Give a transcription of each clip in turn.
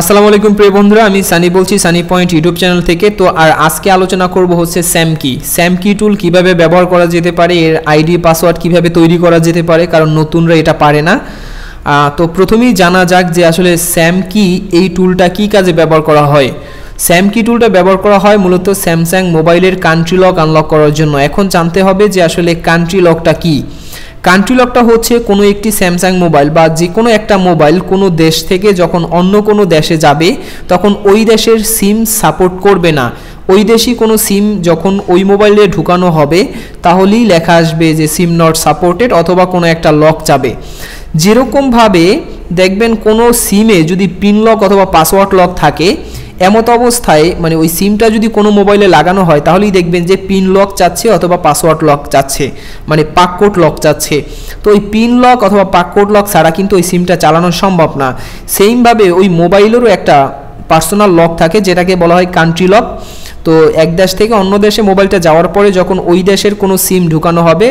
আসসালামু আলাইকুম প্রিয় বন্ধুরা, আমি সানি বলছি সানি পয়েন্ট ইউটিউব চ্যানেল থেকে। তো আর আজকে আলোচনা করব হচ্ছে SamKey টুল কিভাবে ব্যবহার করা যেতে পারে, এর আইডি পাসওয়ার্ড কিভাবে তৈরি করা যেতে পারে, কারণ নতুনরা এটা পারে না। তো প্রথমেই জানা যাক যে আসলে SamKey এই টুলটা কি কাজে ব্যবহার করা হয়। SamKey টুলটা ব্যবহার করা হয় মূলত স্যামসাং মোবাইলের কান্ট্রি লক আনলক করার জন্য। এখন জানতে হবে যে আসলে কান্ট্রি লকটা কি। কান্ট্রি লকটা হচ্ছে কোনো একটি স্যামসাং মোবাইল বা যে কোনো একটা মোবাইল কোনো দেশ থেকে যখন অন্য কোনো দেশে যাবে তখন ওই দেশের সিম সাপোর্ট করবে না। ওই দেশি কোনো সিম যখন ওই মোবাইলে ঢুকানো হবে তাহলেই লেখা আসবে যে সিম নট সাপোর্টেড অথবা কোনো একটা লক যাবে। যেরকমভাবে দেখবেন কোনো সিমে যদি পিন লক অথবা পাসওয়ার্ড লক থাকে, এমত অবস্থায় মানে ওই সিমটা যদি কোনো মোবাইলে লাগানো হয় তাহলেই দেখবেন যে পিন লক চাচ্ছে অথবা পাসওয়ার্ড লক চাচ্ছে, মানে পাসকোড লক চাচ্ছে। তো ওই পিন লক অথবা পাসকোড লক ছাড়া কিন্তু ওই সিমটা চালানো সম্ভব না। সেইমভাবে ওই মোবাইলেরও একটা পার্সোনাল লক থাকে যেটাকে বলা হয় কান্ট্রি লক। তো এক দেশ থেকে অন্য দেশে মোবাইলটা যাওয়ার পরে যখন ওই দেশের কোনো সিম ঢুকানো হবে,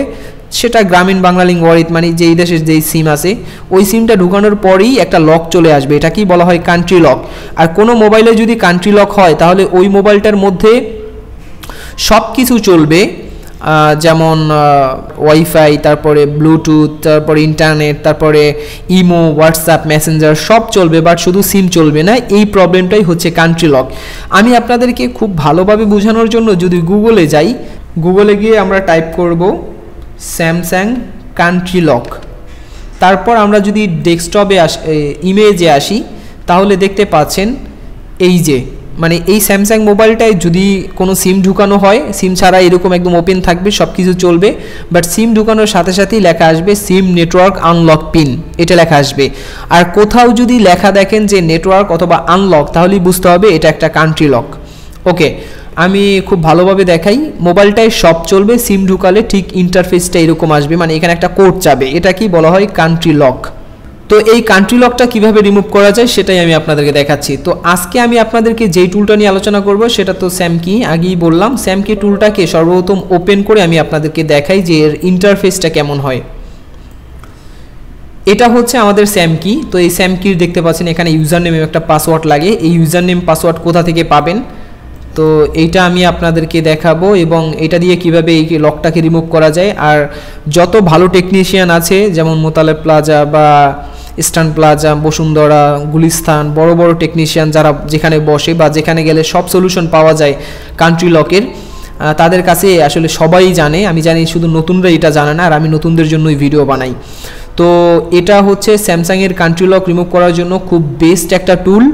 সেটা গ্রামীণ বাংলালিংক ওয়ারিত মানে যেই দেশের যেই সিম আছে ওই সিমটা ঢুকানোর পরেই একটা লক চলে আসবে, এটাকেই বলা হয় কান্ট্রি লক। আর কোনো মোবাইলে যদি কান্ট্রি লক হয় তাহলে ওই মোবাইলটার মধ্যে সব কিছু চলবে, যেমন ওয়াইফাই, তারপরে ব্লুটুথ, তারপরে ইন্টারনেট, তারপরে ইমো, হোয়াটসঅ্যাপ, মেসেঞ্জার সব চলবে, বাট শুধু সিম চলবে না। এই প্রবলেমটাই হচ্ছে কান্ট্রি লক। আমি আপনাদেরকে খুব ভালোভাবে বোঝানোর জন্য যদি গুগলে যাই, গুগলে গিয়ে আমরা টাইপ করব স্যামসাং কান্ট্রি লক, তারপর আমরা যদি ডেস্কটপে ইমেজে আসি তাহলে দেখতে পাচ্ছেন এই যে মানে এই স্যামসাং মোবাইলটায় যদি কোনো সিম ঢুকানো হয়, সিম ছাড়া এরকম একদম ওপেন থাকবে, সব কিছু চলবে, বাট সিম ঢুকানোর সাথে সাথেই লেখা আসবে সিম নেটওয়ার্ক আনলক পিন, এটা লেখা আসবে। আর কোথাও যদি লেখা দেখেন যে নেটওয়ার্ক অথবা আনলক তাহলেই বুঝতে হবে এটা একটা কান্ট্রি লক। ওকে, আমি খুব ভালোভাবে দেখাই। মোবাইলটায় সব চলবে, সিম ঢুকালে ঠিক ইন্টারফেসটা এরকম আসবে, মানে এখানে একটা কোড যাবে, এটা কি বলা হয় কান্ট্রি লক। তো এই কান্ট্রি লকটা কিভাবে রিমুভ করা যায় সেটাই আমি আপনাদেরকে দেখাচ্ছি। তো আজকে আমি আপনাদেরকে যেই টুলটা নিয়ে আলোচনা করব সেটা তো SamKey, আগেই বললাম। SamKey টুলটাকে সর্বপ্রথম ওপেন করে আমি আপনাদেরকে দেখাই যে এর ইন্টারফেসটা কেমন হয়। এটা হচ্ছে আমাদের SamKey। তো এই SamKey দেখতে পাচ্ছেন এখানে ইউজার নেম একটা পাসওয়ার্ড লাগে। এই ইউজার নেম পাসওয়ার্ড কোথা থেকে পাবেন তো এইটা আমি আপনাদেরকে দেখাবো, এবং এটা দিয়ে কিভাবে এই লকটাকে রিমুভ করা যায়। আর যত ভালো টেকনিশিয়ান আছে যেমন মোতালেব প্লাজা বা ইস্টার্ন প্লাজা, বসুন্ধরা, গুলিস্তান, বড় বড় টেকনিশিয়ান যারা যেখানে বসে বা যেখানে গেলে সব সলিউশন পাওয়া যায় কান্ট্রি লকের, তাদের কাছে আসলে সবাই জানে। আমি জানি শুধু নতুনরা এটা জানে না, আর আমি নতুনদের জন্যই ভিডিও বানাই। তো এটা হচ্ছে স্যামসাংয়ের কান্ট্রি লক রিমুভ করার জন্য খুব বেস্ট একটা টুল।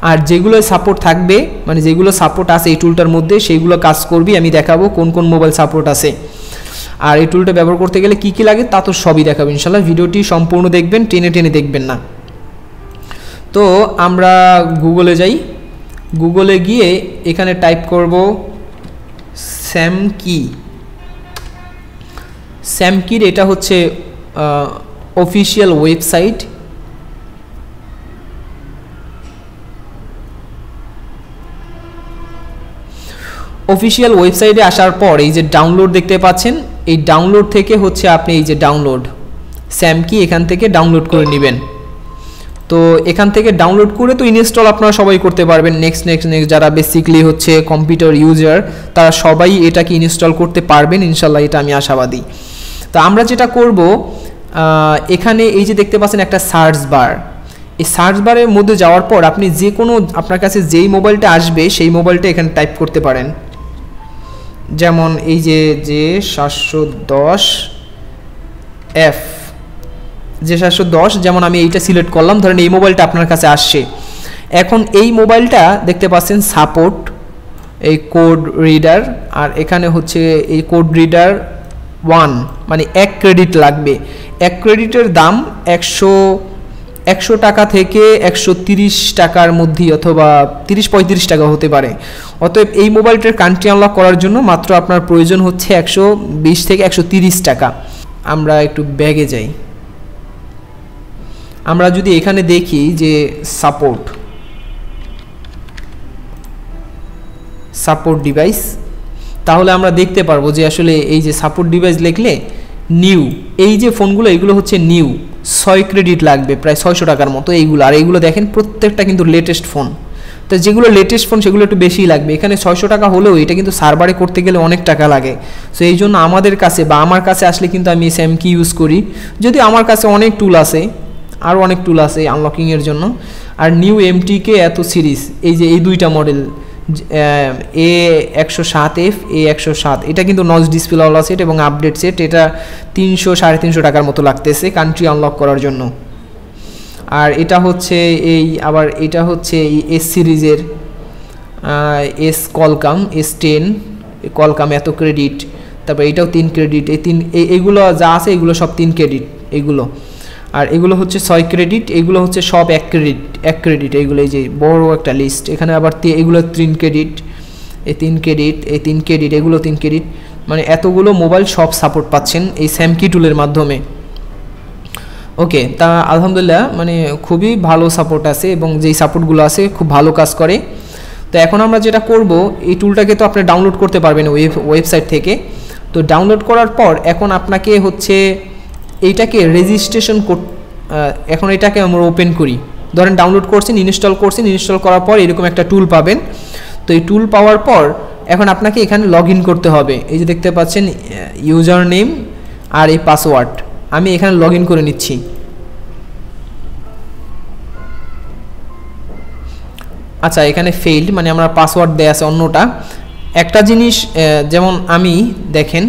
আর যেগুলো সাপোর্ট থাকবে, মানে যেগুলো সাপোর্ট আছে এই টুলটার মধ্যে, সেইগুলো কাজ করবি। আমি দেখাবো কোন কোন মোবাইল সাপোর্ট আছে, আর এই টুলটা ব্যবহার করতে গেলে কি কি লাগে তা তো সবই দেখাবো ইনশাল্লাহ। ভিডিওটি সম্পূর্ণ দেখবেন, টেনে টেনে দেখবেন না। তো আমরা গুগলে যাই, গুগলে গিয়ে এখানে টাইপ করব SamKey। এটা হচ্ছে অফিসিয়াল ওয়েবসাইট। অফিসিয়াল ওয়েবসাইটে আসার পর এই যে ডাউনলোড দেখতে পাচ্ছেন, এই ডাউনলোড থেকে হচ্ছে আপনি এই যে ডাউনলোড SamKey এখান থেকে ডাউনলোড করে নেবেন। তো এখান থেকে ডাউনলোড করে তো ইনস্টল আপনারা সবাই করতে পারবেন। নেক্সট যারা বেসিক্যালি হচ্ছে কম্পিউটার ইউজার তারা সবাই এটাকে ইনস্টল করতে পারবেন ইনশাল্লাহ, এটা আমি আশাবাদী। তো আমরা যেটা করব, এখানে এই যে দেখতে পাচ্ছেন একটা সার্চ বার, এই সার্চ বারের মধ্যে যাওয়ার পর আপনি যে কোনো আপনার কাছে যেই মোবাইলটা আসবে সেই মোবাইলটা এখানে টাইপ করতে পারেন। যেমন এই যে 710F, যে 710, যেমন আমি এইটা সিলেক্ট করলাম, ধরেন এই মোবাইলটা আপনার কাছে আসছে। এখন এই মোবাইলটা দেখতে পাচ্ছেন সাপোর্ট এই কোড রিডার, আর এখানে হচ্ছে এই কোড রিডার 1, মানে 1 ক্রেডিট লাগবে। 1 ক্রেডিটের দাম 100 টাকা থেকে 130 টাকার মধ্যে, অথবা 30-35 টাকা হতে পারে। অতএব এই মোবাইলটার কান্ট্রি আনলক করার জন্য মাত্র আপনার প্রয়োজন হচ্ছে 120 থেকে 130 টাকা। আমরা একটু ব্যাগে যাই, আমরা যদি এখানে দেখি যে সাপোর্ট ডিভাইস, তাহলে আমরা দেখতে পারবো যে আসলে এই যে সাপোর্ট ডিভাইস লিখলে নিউ, এই যে ফোনগুলো এগুলো হচ্ছে নিউ 6 ক্রেডিট লাগবে, প্রায় 600 টাকার মতো এইগুলো। আর এইগুলো দেখেন প্রত্যেকটা কিন্তু লেটেস্ট ফোন, তো যেগুলো লেটেস্ট ফোন সেগুলো একটু বেশিই লাগবে। এখানে 600 টাকা হলেও এটা কিন্তু সার্ভারে করতে গেলে অনেক টাকা লাগে। সো এই জন্য আমাদের কাছে বা আমার কাছে আসলে কিন্তু আমি SamKey ইউজ করি, যদি আমার কাছে অনেক টুল আছে, আরও অনেক টুল আছে আনলকিংয়ের জন্য। আর নিউ MTK এত সিরিজ, এই যে এই দুইটা মডেল A107F A107, এটা কিন্তু নচ ডিসপ্লেওয়ালা সেট এবং আপডেট সেট। এটা 300-350 টাকার মতো লাগতেছে কান্ট্রি আনলক করার জন্য। আর এটা হচ্ছে এই আবার এটা হচ্ছে এই S সিরিজের S কলকাম S10 কলকাম এত ক্রেডিট। তারপর এটাও 3 ক্রেডিট, এইগুলো যা আছে এগুলো সব 3 ক্রেডিট এইগুলো। আর এগুলো হচ্ছে 6 ক্রেডিট, এগুলো হচ্ছে সব 1 ক্রেডিট এইগুলো। এই যে বড় একটা লিস্ট, এখানে আবার এগুলো 3 ক্রেডিট, এই 3 ক্রেডিট, এই 3 ক্রেডিট, এগুলো 3 ক্রেডিট। মানে এতগুলো মোবাইল সব সাপোর্ট পাচ্ছেন এই SamKey টুলের মাধ্যমে। ওকে, তা আলহামদুলিল্লাহ মানে খুবই ভালো সাপোর্ট আছে এবং যেই সাপোর্টগুলো আছে খুব ভালো কাজ করে। তো এখন আমরা যেটা করব, এই টুলটাকে তো আপনি ডাউনলোড করতে পারবেন ওয়েবসাইট থেকে। তো ডাউনলোড করার পর এখন আপনাকে হচ্ছে এইটাকে রেজিস্ট্রেশন এখন এটাকে আমরা ওপেন করি। ধরেন ডাউনলোড করছেন, ইনস্টল করার পর এরকম একটা টুল পাবেন। তো এই টুল পাওয়ার পর এখন আপনাকে এখানে লগ ইন করতে হবে। এই যে দেখতে পাচ্ছেন ইউজার নেম আর এই পাসওয়ার্ড, আমি এখানে লগ ইন করে নিচ্ছি। আচ্ছা, এখানে ফেইল্ড মানে আমরা পাসওয়ার্ড দেয়া আছে অন্যটা। একটা জিনিস যেমন আমি দেখেন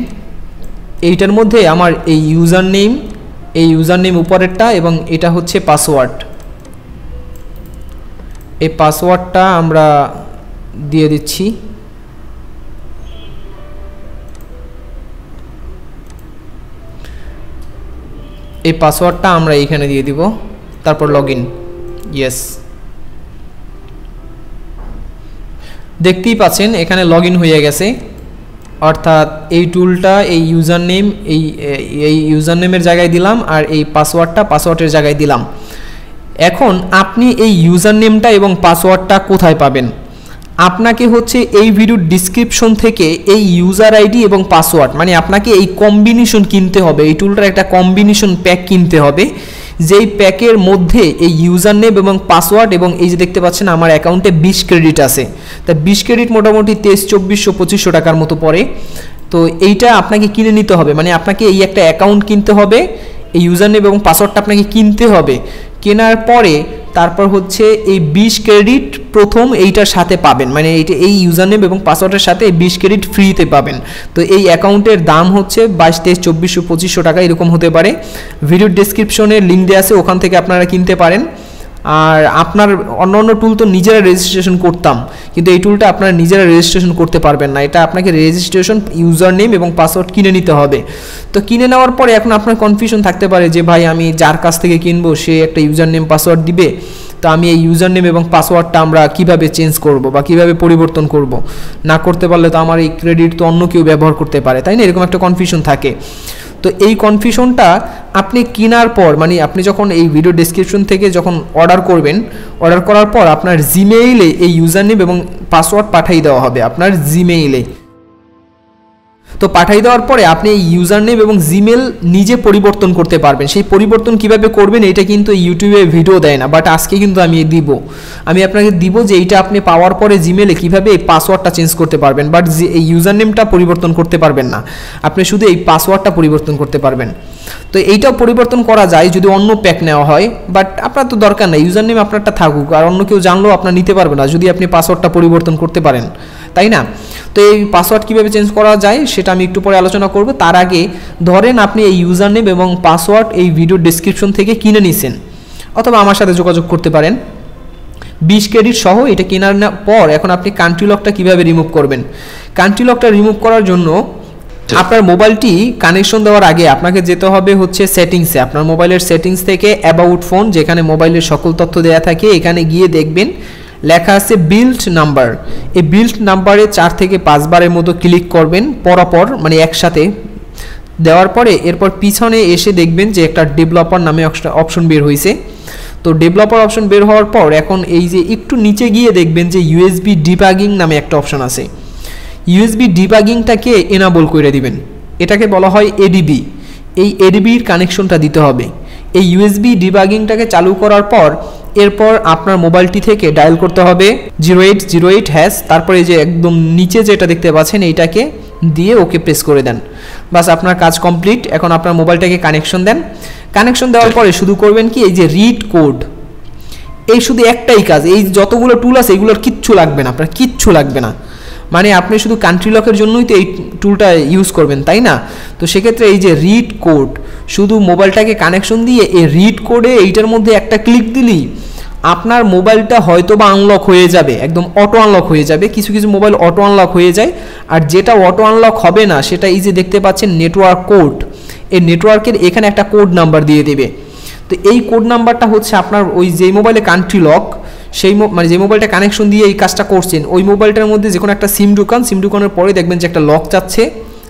এইটার মধ্যে আমার এই ইউজার নেম উপরেরটা এবং এটা হচ্ছে পাসওয়ার্ড। এই পাসওয়ার্ডটা আমরা দিয়ে দিচ্ছি। এই পাসওয়ার্ডটা আমরা এইখানে দিয়ে দিব, তারপর লগইন। ইয়েস, দেখতেই পাচ্ছেন এখানে লগইন হয়ে গেছে। অর্থাৎ এই টুলটা এই ইউজার নেমের জায়গায় দিলাম আর এই পাসওয়ার্ডের জায়গায় দিলাম। এখন আপনি এই ইউজার নেমটা এবং পাসওয়ার্ডটা কোথায় পাবেন? আপনাকে হচ্ছে এই ভিডিওর ডিসক্রিপশন থেকে এই ইউজার আইডি এবং পাসওয়ার্ড মানে আপনাকে এই কম্বিনেশন কিনতে হবে। এই টুলটার একটা কম্বিনেশন প্যাক কিনতে হবে, যেই প্যাকের মধ্যে এই ইউজার নেম এবং পাসওয়ার্ড এবং এই যে দেখতে পাচ্ছেন আমার অ্যাকাউন্টে 20 ক্রেডিট আছে। তা 20 ক্রেডিট মোটামুটি 2300-2400 টাকার মতো পড়ে। তো এইটা আপনাকে কিনে নিতে হবে, মানে আপনাকে এই একটা অ্যাকাউন্ট কিনতে হবে, এই ইউজার নেম এবং পাসওয়ার্ডটা আপনাকে কিনতে হবে। কেনার পরে তারপর হচ্ছে এই 20 ক্রেডিট প্রথম এইটার সাথে পাবেন, মানে এই ইউজার নেম এবং পাসওয়ার্ডের সাথে 20 ক্রেডিট ফ্রিতে পাবেন। তো এই অ্যাকাউন্টের দাম হচ্ছে 2200-2400 টাকা এরকম হতে পারে। ভিডিওর ডেসক্রিপশনে লিঙ্ক দেওয়া আছে, ওখান থেকে আপনারা কিনতে পারেন। আর আপনার অন্য টুল তো নিজেরা রেজিস্ট্রেশন করতাম, কিন্তু এই টুলটা আপনারা নিজেরা রেজিস্ট্রেশন করতে পারবেন না। এটা আপনাকে রেজিস্ট্রেশন ইউজার নেম এবং পাসওয়ার্ড কিনে নিতে হবে। তো কিনে নেওয়ার পরে এখন আপনার কনফিউশন থাকতে পারে যে ভাই আমি যার কাছ থেকে কিনবো সে একটা ইউজার নেম পাসওয়ার্ড দিবে, তো আমি এই ইউজার নেম এবং পাসওয়ার্ডটা আমরা কিভাবে চেঞ্জ করব বা কিভাবে পরিবর্তন করব, না করতে পারলে তো আমার এই ক্রেডিট তো অন্য কেউ ব্যবহার করতে পারে, তাই না? এরকম একটা কনফিউশন থাকে। তো এই কনফিউশনটা আপনি কেনার পর মানে আপনি যখন এই ভিডিও ডেসক্রিপশন থেকে যখন অর্ডার করবেন, অর্ডার করার পর আপনার জিমেইলে এই ইউজার নেম এবং পাসওয়ার্ড পাঠিয়ে দেওয়া হবে আপনার জিমেইলে। তো পাঠিয়ে দেওয়ার পরে আপনি এই ইউজার নেম এবং জিমেল নিজে পরিবর্তন করতে পারবেন। সেই পরিবর্তন কিভাবে করবেন এটা কিন্তু ইউটিউবে ভিডিও দেয় না, বাট আজকে কিন্তু আমি আপনাকে দিব যে এইটা আপনি পাওয়ার পরে জিমেলে কিভাবে এই পাসওয়ার্ডটা চেঞ্জ করতে পারবেন। বাট এই ইউজার নেমটা পরিবর্তন করতে পারবেন না, আপনি শুধু এই পাসওয়ার্ডটা পরিবর্তন করতে পারবেন। তো এইটাও পরিবর্তন করা যায় যদি অন্য প্যাক নেওয়া হয়, বাট আপনার তো দরকার নাই, ইউজার নেম আপনারটা থাকুক, আর অন্য কেউ জানলেও আপনার নিতে পারবে না যদি আপনি পাসওয়ার্ডটা পরিবর্তন করতে পারেন, তাই না? তো এই পাসওয়ার্ড কীভাবে চেঞ্জ করা যায় সেটা আমি একটু পরে আলোচনা করব। তার আগে ধরেন আপনি এই ইউজার নেম এবং পাসওয়ার্ড এই ভিডিও ডেসক্রিপশন থেকে কিনে নিছেন, অথবা আমার সাথে যোগাযোগ করতে পারেন 20 ক্রেডিট সহ। এটা কেনার পর এখন আপনি কান্ট্রি লকটা কীভাবে রিমুভ করবেন? কান্ট্রি লকটা রিমুভ করার জন্য আপনার মোবাইলটি কানেকশন দেওয়ার আগে আপনাকে যেতে হবে হচ্ছে সেটিংসে। আপনার মোবাইলের সেটিংস থেকে অ্যাবাউট ফোন, যেখানে মোবাইলের সকল তথ্য দেওয়া থাকে, এখানে গিয়ে দেখবেন লেখা আছে বিল্ড নাম্বার। এই বিল্ড নাম্বারে 4 থেকে 5 বারের মতো ক্লিক করবেন পরপর, মানে একসাথে দেওয়ার পরে এরপর পিছনে এসে দেখবেন যে একটা ডেভেলপার নামে একটা অপশন বের হয়েছে। তো ডেভেলপার অপশন বের হওয়ার পর এখন এই যে একটু নিচে গিয়ে দেখবেন যে ইউএসবি ডিবাগিং নামে একটা অপশন আছে। ইউএসবি ডিবাগিংটাকে এনাবল করে দিবেন, এটাকে বলা হয় এডিবি। এই এডিবির কানেকশনটা দিতে হবে। এই ইউএসবি ডিবাগিংটাকে চালু করার পর এরপর আপনার মোবাইলটি থেকে ডায়াল করতে হবে 0808#, তারপরে এই যে একদম নিচে যেটা দেখতে পাচ্ছেন এইটাকে দিয়ে ওকে প্রেস করে দেন, বাস আপনার কাজ কমপ্লিট। এখন আপনার মোবাইলটাকে কানেকশন দেন। কানেকশন দেওয়ার পরে শুধু করবেন কি, এই যে রিড কোড, এই শুধু একটাই কাজ। এই যতগুলো টুল আছে এগুলোর কিচ্ছু লাগবে না, আপনার কিচ্ছু লাগবে না, মানে আপনি শুধু কান্ট্রি লকের জন্যই তো এই টুলটা ইউজ করবেন, তাই না? তো সেক্ষেত্রে এই যে রিড কোড, শুধু মোবাইলটাকে কানেকশন দিয়ে এই রিড কোডে এইটার মধ্যে একটা ক্লিক দিলেই আপনার মোবাইলটা হয়তো বা আনলক হয়ে যাবে, একদম অটো আনলক হয়ে যাবে। কিছু কিছু মোবাইল অটো আনলক হয়ে যায়, আর যেটা অটো আনলক হবে না সেটা এই যে দেখতে পাচ্ছেন নেটওয়ার্ক কোড, এই নেটওয়ার্কের এখানে একটা কোড নাম্বার দিয়ে দেবে। তো এই কোড নাম্বারটা হচ্ছে আপনার ওই যেই মোবাইলে কান্ট্রি লক, সেই মানে যে মোবাইলটা কানেকশন দিয়ে এই কাজটা করছেন ওই মোবাইলটার মধ্যে যে কোনো একটা সিম ঢুকানোর পরে দেখবেন যে একটা লক চাচ্ছে,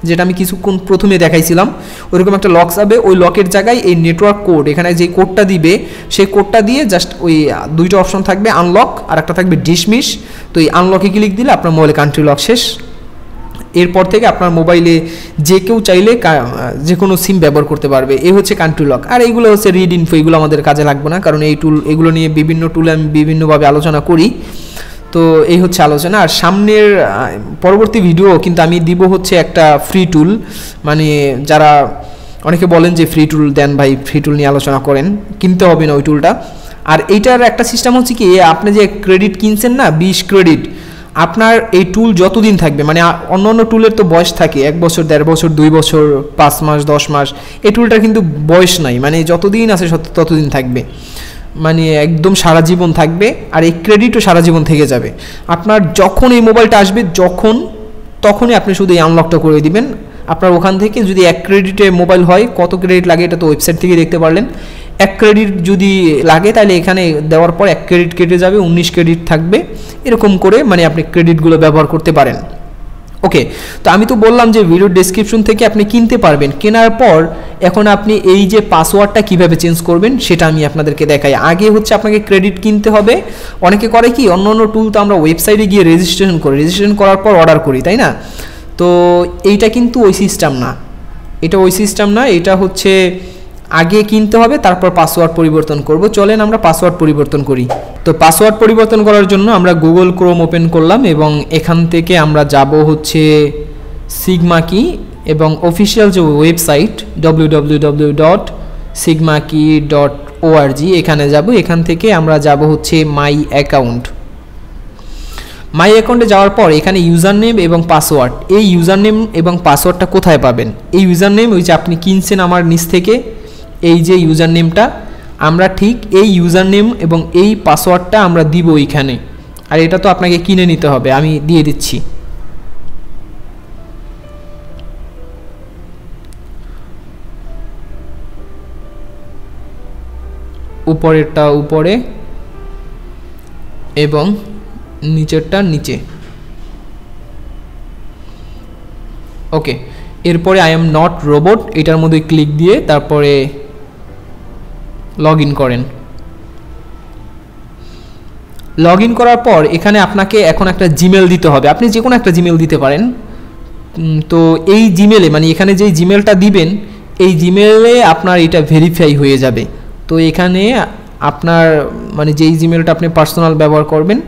যেটা আমি কিছুক্ষণ প্রথমে দেখাইছিলাম, ওইরকম একটা লক যাবে। ওই লকের জায়গায় এই নেটওয়ার্ক কোড, এখানে যে কোডটা দিবে সেই কোডটা দিয়ে জাস্ট ওই দুইটা অপশন থাকবে, আনলক আর একটা থাকবে ডিসমিস। তো এই আনলকে ক্লিক দিলে আপনার মোবাইলে কান্ট্রি লক শেষ। এরপর থেকে আপনার মোবাইলে যে কেউ চাইলে যে কোনো সিম ব্যবহার করতে পারবে। এই হচ্ছে কান্ট্রি লক। আর এইগুলো হচ্ছে রিড ইনফো, এগুলো আমাদের কাজে লাগবে না, কারণ এই টুল, এগুলো নিয়ে বিভিন্ন টুলে আমি বিভিন্নভাবে আলোচনা করি। তো এই হচ্ছে আলোচনা। আর সামনের পরবর্তী ভিডিও কিন্তু আমি দিব হচ্ছে একটা ফ্রি টুল, মানে যারা অনেকে বলেন যে ফ্রি টুল দেন ভাই, ফ্রি টুল নিয়ে আলোচনা করেন, কিনতে হবে না ওই টুলটা। আর এইটার একটা সিস্টেম হচ্ছে কি, আপনি যে ক্রেডিট কিনছেন না 20 ক্রেডিট, আপনার এই টুল যতদিন থাকবে, মানে অন্য অন্য টুলের তো বয়স থাকে 1 বছর, 1.5 বছর, 2 বছর, 5 মাস, 10 মাস। এই টুলটার কিন্তু বয়স নাই, মানে যতদিন আছে ততদিন থাকবে, মানে একদম সারা জীবন থাকবে। আর এই ক্রেডিটও সারা জীবন থেকে যাবে। আপনার যখন এই মোবাইলটা আসবে তখনই আপনি শুধু এই আনলকটা করে দিবেন। আপনার ওখান থেকে যদি 1 ক্রেডিটে মোবাইল হয়, কত ক্রেডিট লাগে এটা তো ওয়েবসাইট থেকে দেখতে পারলেন। 1 ক্রেডিট যদি লাগে তাহলে এখানে দেওয়ার পর 1 ক্রেডিট কেটে যাবে, 19 ক্রেডিট থাকবে। এরকম করে মানে আপনি ক্রেডিটগুলো ব্যবহার করতে পারেন। ওকে, তো আমি তো বললাম যে ভিডিওর ডেসক্রিপশন থেকে আপনি কিনতে পারবেন। কেনার পর এখন আপনি এই যে পাসওয়ার্ডটা কিভাবে চেঞ্জ করবেন সেটা আমি আপনাদেরকে দেখাই। আগে হচ্ছে আপনাকে ক্রেডিট কিনতে হবে। অনেকে করে কি, অন্য অন্য টুল তো আমরা ওয়েবসাইটে গিয়ে রেজিস্ট্রেশন করার পর অর্ডার করি, তাই না? তো এইটা কিন্তু ওই সিস্টেম না, এটা হচ্ছে আগে কিনতে হবে, তারপর পাসওয়ার্ড পরিবর্তন করব। চলেন আমরা পাসওয়ার্ড পরিবর্তন করি। তো পাসওয়ার্ড পরিবর্তন করার জন্য আমরা গুগল ক্রোম ওপেন করলাম এবং এখান থেকে আমরা যাব হচ্ছে SamKey এবং অফিসিয়াল যে ওয়েবসাইট www.samkey.org, এখানে যাব। এখান থেকে আমরা যাব হচ্ছে মাই অ্যাকাউন্টে যাওয়ার পর এখানে ইউজার নেম এবং পাসওয়ার্ড, এই ইউজার নেম এবং পাসওয়ার্ডটা কোথায় পাবেন? এই ইউজার নেম ওই যে আপনি কিনছেন আমার নিচ থেকে, এই যে ইউজার নেমটা, আমরা ঠিক এই ইউজার নেম এবং এই পাসওয়ার্ডটা আমরা দিব এইখানে। আর এটা তো আপনাকে কিনে নিতে হবে, আমি দিয়ে দিচ্ছি। উপরেরটা উপরে এবং নিচেরটা নিচে। ওকে, এরপরে আই এম নট রোবট এটার মধ্যে ক্লিক দিয়ে তারপরে লগ ইন করেন। লগ ইন করার পর এখানে আপনাকে এখন একটা জিমেল দিতে হবে। আপনি যে কোনো একটা জিমেল দিতে পারেন। তো এই জিমেলে, মানে এখানে যেই জিমেলটা দিবেন এই জিমেলে আপনার এটা ভেরিফাই হয়ে যাবে। তো এখানে আপনার মানে যেই জিমেলটা আপনি পার্সোনাল ব্যবহার করবেন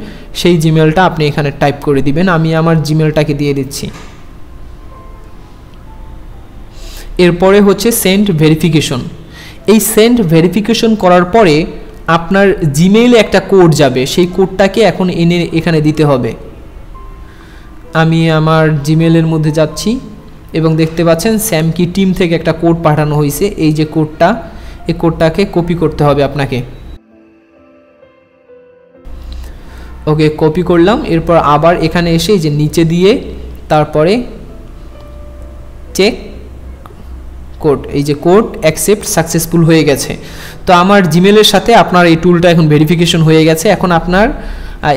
সেই জিমেলটা আপনি এখানে টাইপ করে দিবেন। আমি আমার জিমেলটাকে দিয়ে দিচ্ছি। এরপরে হচ্ছে সেন্ড ভেরিফিকেশন। এই সেন্ড ভেরিফিকেশন করার পরে আপনার জিমেইলে একটা কোড যাবে, সেই কোডটাকে এখন এনে এখানে দিতে হবে। আমি আমার জিমেইলের মধ্যে যাচ্ছি এবং দেখতে পাচ্ছেন SamKey টিম থেকে একটা কোড পাঠানো হয়েছে। এই যে কোডটা, এই কোডটাকে কপি করতে হবে আপনাকে। ওকে, কপি করলাম। এরপর আবার এখানে এসে এই যে নিচে দিয়ে তারপরে চেক কোড, এই যে কোড অ্যাকসেপ্ট সাকসেসফুল হয়ে গেছে। তো আমার জিমেলের সাথে আপনার এই টুলটা এখন ভেরিফিকেশন হয়ে গেছে। এখন আপনার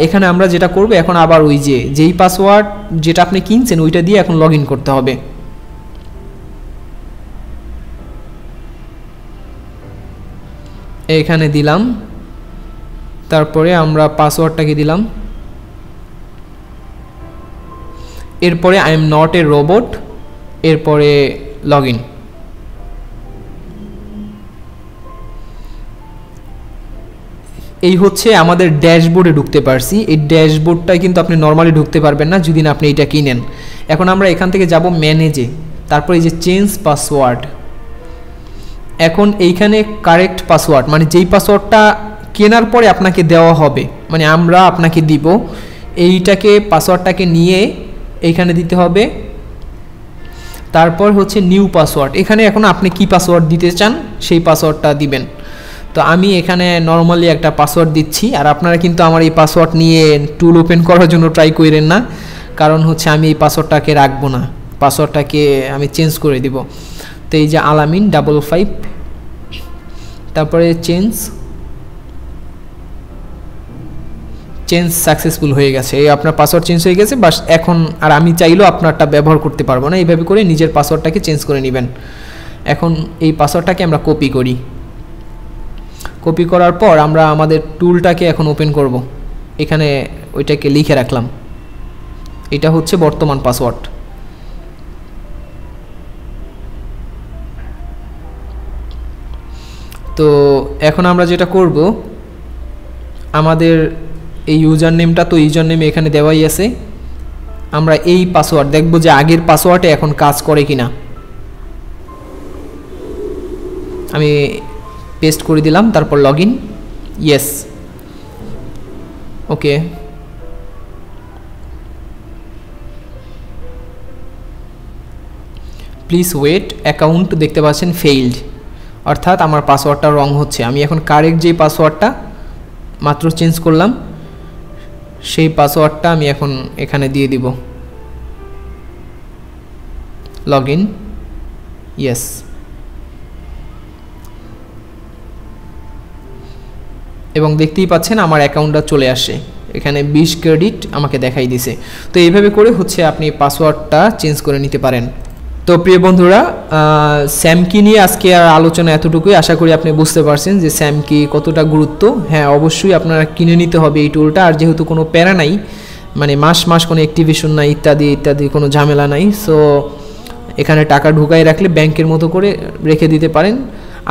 এখানে আমরা যেটা করব, এখন আবার ওই যেই পাসওয়ার্ড যেটা আপনি কিনছেন ওইটা দিয়ে এখন লগ ইন করতে হবে। এখানে দিলাম, তারপরে আমরা পাসওয়ার্ডটাকে দিলাম। এরপরে I am not a robot, এরপরে লগ ইন। এই হচ্ছে আমাদের ড্যাশবোর্ডে ঢুকতে পারছি। এই ড্যাশবোর্ডটাই কিন্তু আপনি নর্মালি ঢুকতে পারবেন না যদি না আপনি এটা কিনেন। এখন আমরা এখান থেকে যাব ম্যানেজে, তারপর এই যে চেঞ্জ পাসওয়ার্ড। এখন এইখানে কারেক্ট পাসওয়ার্ড মানে যেই পাসওয়ার্ডটা কেনার পরে আপনাকে দেওয়া হবে, মানে আমরা আপনাকে দিব, এইটাকে পাসওয়ার্ডটাকে নিয়ে এইখানে দিতে হবে। তারপর হচ্ছে নিউ পাসওয়ার্ড, এখানে এখন আপনি কি পাসওয়ার্ড দিতে চান সেই পাসওয়ার্ডটা দিবেন। তো আমি এখানে নর্মালি একটা পাসওয়ার্ড দিচ্ছি, আর আপনারা কিন্তু আমার এই পাসওয়ার্ড নিয়ে টুল ওপেন করার জন্য ট্রাই করেন না, কারণ হচ্ছে আমি এই পাসওয়ার্ডটাকে রাখবো না, পাসওয়ার্ডটাকে আমি চেঞ্জ করে দিব। তো এই যে আলামিন 55, তারপরে চেঞ্জ সাকসেসফুল হয়ে গেছে, এই আপনার পাসওয়ার্ড চেঞ্জ হয়ে গেছে। বাস এখন আর আমি চাইলেও আপনারটা ব্যবহার করতে পারবো না, এইভাবে করে নিজের পাসওয়ার্ডটাকে চেঞ্জ করে নেবেন। এখন এই পাসওয়ার্ডটাকে আমরা কপি করি, কপি করার পর আমরা আমাদের টুলটাকে এখন ওপেন করব। এখানে ওইটাকে লিখে রাখলাম, এটা হচ্ছে বর্তমান পাসওয়ার্ড। তো এখন আমরা যেটা করব, আমাদের এই ইউজার নেমটা তো ইউজার নেম এখানে দেওয়াই আছে, আমরা এই পাসওয়ার্ড দেখব যে আগের পাসওয়ার্ডে এখন কাজ করে কিনা। আমি পেস্ট করে দিলাম, তারপর login, yes, okay. Please wait, account দেখতে পাচ্ছেন ফেইল্ড, অর্থাৎ আমার পাসওয়ার্ডটা রং হচ্ছে। আমি এখন কারেক্ট যে পাসওয়ার্ডটা মাত্র চেঞ্জ করলাম সেই পাসওয়ার্ডটা আমি এখন এখানে দিয়ে দিব, লগইন, ইয়েস। এবং দেখতেই পাচ্ছেন আমার অ্যাকাউন্টটা চলে আসে, এখানে 20 ক্রেডিট আমাকে দেখাই দিছে। তো এইভাবে করে হচ্ছে আপনি পাসওয়ার্ডটা চেঞ্জ করে নিতে পারেন। তো প্রিয় বন্ধুরা, SamKey নিয়ে আজকে আর আলোচনা এতটুকুই। আশা করি আপনি বুঝতে পারছেন যে SamKey কতটা গুরুত্ব। হ্যাঁ, অবশ্যই আপনারা কিনে নিতে হবে এই টুলটা, আর যেহেতু কোনো প্যারা নাই, মানে মাস কোনো অ্যাক্টিভেশন নাই, ইত্যাদি কোনো ঝামেলা নাই। সো এখানে টাকা ঢুকাই রাখলে ব্যাংকের মতো করে রেখে দিতে পারেন,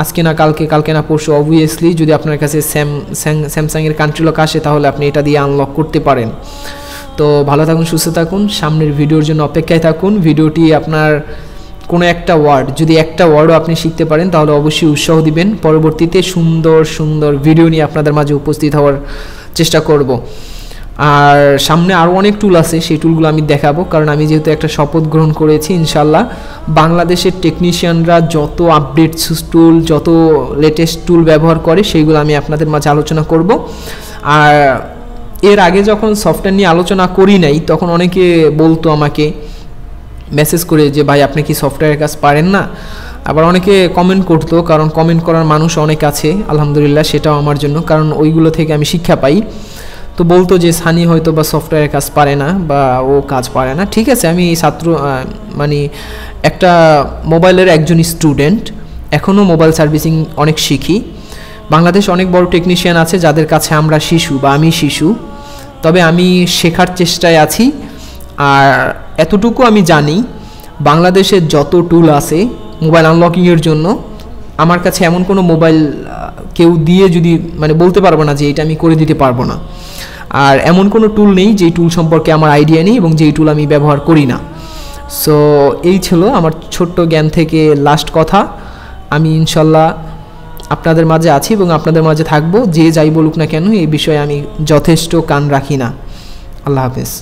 আজকে না কালকে না পরশু অবভিয়াসলি যদি আপনার কাছে স্যামসাংয়ের কান্ট্রি লক আসে তাহলে আপনি এটা দিয়ে আনলক করতে পারেন। তো ভালো থাকুন, সুস্থ থাকুন, সামনের ভিডিওর জন্য অপেক্ষায় থাকুন। ভিডিওটি আপনার কোনো একটা ওয়ার্ড, যদি একটা ওয়ার্ডও আপনি শিখতে পারেন তাহলে অবশ্যই উৎসাহ দিবেন। পরবর্তীতে সুন্দর ভিডিও নিয়ে আপনাদের মাঝে উপস্থিত হওয়ার চেষ্টা করব। আর সামনে আরও অনেক টুল আছে, সেই টুলগুলো আমি দেখাবো, কারণ আমি যেহেতু একটা শপথ গ্রহণ করেছি ইনশাল্লাহ বাংলাদেশের টেকনিশিয়ানরা যত আপডেটস টুল, যত লেটেস্ট টুল ব্যবহার করে সেইগুলো আমি আপনাদের মাঝে আলোচনা করব। আর এর আগে যখন সফটওয়্যার নিয়ে আলোচনা করি নাই তখন অনেকে বলতো আমাকে মেসেজ করে যে ভাই আপনি কি সফটওয়্যারের কাজ পারেন না, আবার অনেকে কমেন্ট করতো, কারণ কমেন্ট করার মানুষ অনেক আছে আলহামদুলিল্লাহ, সেটাও আমার জন্য, কারণ ওইগুলো থেকে আমি শিক্ষা পাই। তো বলতো যে সানি হয়তো বা সফটওয়্যারের কাজ পারে না বা ও কাজ পারে না। ঠিক আছে, আমি ছাত্র, মানে একটা মোবাইলের একজন স্টুডেন্ট, এখনও মোবাইল সার্ভিসিং অনেক শিখি। বাংলাদেশ অনেক বড় টেকনিশিয়ান আছে যাদের কাছে আমরা শিশু বা আমি শিশু, তবে আমি শেখার চেষ্টায় আছি। আর এতটুকু আমি জানি বাংলাদেশের যত টুল আছে মোবাইল আনলকিংয়ের জন্য, আমার কাছে এমন কোনো মোবাইল কেউ দিয়ে যদি মানে বলতে পারবো না যে এটা আমি করে দিতে পারবো না। আর এমন কোনো টুল নেই যেই টুল সম্পর্কে আমার আইডিয়া নেই এবং যেই টুল আমি ব্যবহার করি না। সো এই ছিল আমার ছোট্ট জ্ঞান থেকে লাস্ট কথা। আমি ইনশাল্লাহ আপনাদের মাঝে আছি এবং আপনাদের মাঝে থাকবো, যে যাই বলুক না কেন এই বিষয়ে আমি যথেষ্ট কান রাখি না। আল্লাহ হাফেজ।